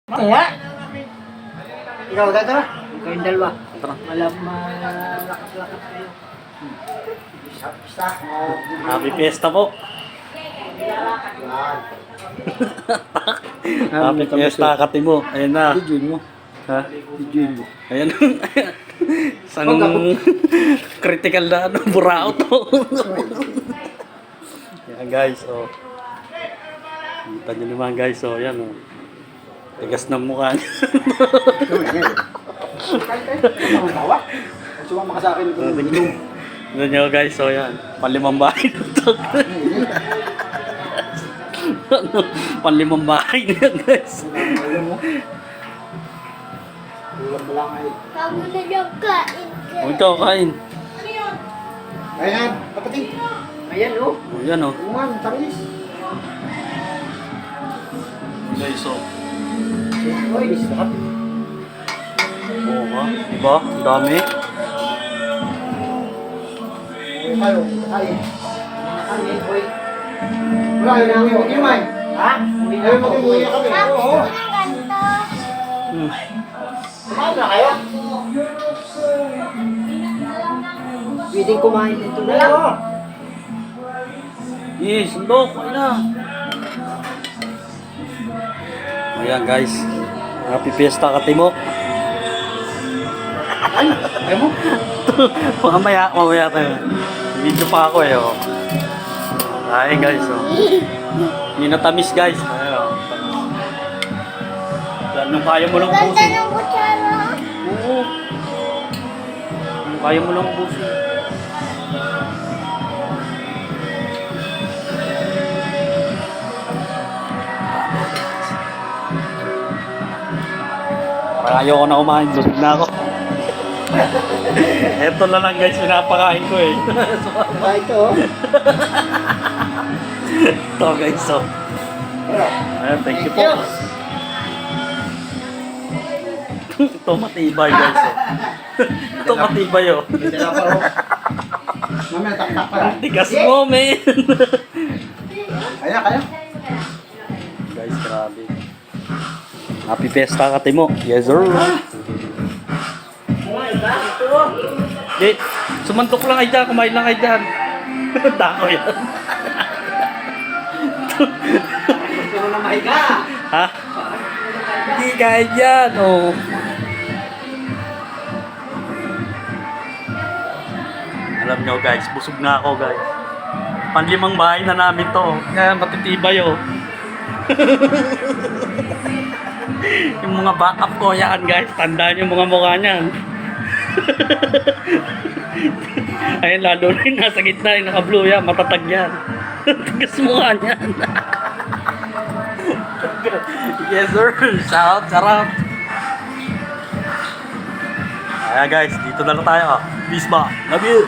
Kaya? Ikaw, tara. Kayong dalawa. Tara. Malakas-lakas kayo. Isa. Happy Fiesta po. Happy Fiesta, kati mo. Ayan na. Videoin mo. Ha? Videoin mo. Ayan. Isang critical na burao to. Yan guys, oh. Kita nyo naman guys, oh. Yan, oh. Tigas ng mukha niya. Ang tawa. Ang sumama ka sa akin ito. Tignan nyo guys, oh yan. Panlimang bahay na to. Panlimang bahay na yan guys. Ulam mo lang ay. Kamu na yung kain ka. Oh, ikaw kain. Ayan, kapatid. Ayan, oh. Oh, yan oh. Uman, tamis. Guys, oh. Oy, sarap. Oo nga. Diba? Ang dami. Kayo, kain. Kain, oy. Wala, yun ang mag-imay. Ha? Ayaw mag-imuya kami. Oo. Ang ganito. Hmm. Kumain na kayo? Pwedeng kumain dito na Wala lang. mo. Yes, sundok. Kain na. Ayan guys. Happy Fiesta ka, Timo. Ayaw mo? mamaya tayo. Video pa ako eh, oh. Ay guys, oh. Hindi na tamis guys. Ay, oh. Nung kaya mo lang Ganda ubusin. ng kutsara. Oo. Nung kaya mo lang ubusin. Parang ayoko na kumain. Busog na ako. Eto na lang guys, pinapakain ko eh. Ah, ito. Ito guys, so. Ayan, thank you po. Ito matibay guys, oh. Ito matibay, oh. Ito na pa, oh. Mamaya, tak-tak pa lang. Tigas mo, man. Kaya, kaya. Guys, grabe. Happy Fiesta ka, Timo. Yes, sir. Di, sumantok lang kayo dyan. Kumain lang kayo dyan. Dako yan. Gusto mo na mahiga. Ha? Hindi kaya dyan, oh. Alam nyo guys, busog na ako guys. Panlimang bahay na namin to. Kaya matitibay, oh. Yung mga backup ko, yan guys. Tandaan yung mga mukha niyan. Ayun, lalo na yung nasa gitna, yung naka-blue yan, matatag yan. Tigas mukha niyan. Yes sir, shout, sarap. Ayan guys, dito na lang tayo. Peace ba? Love you.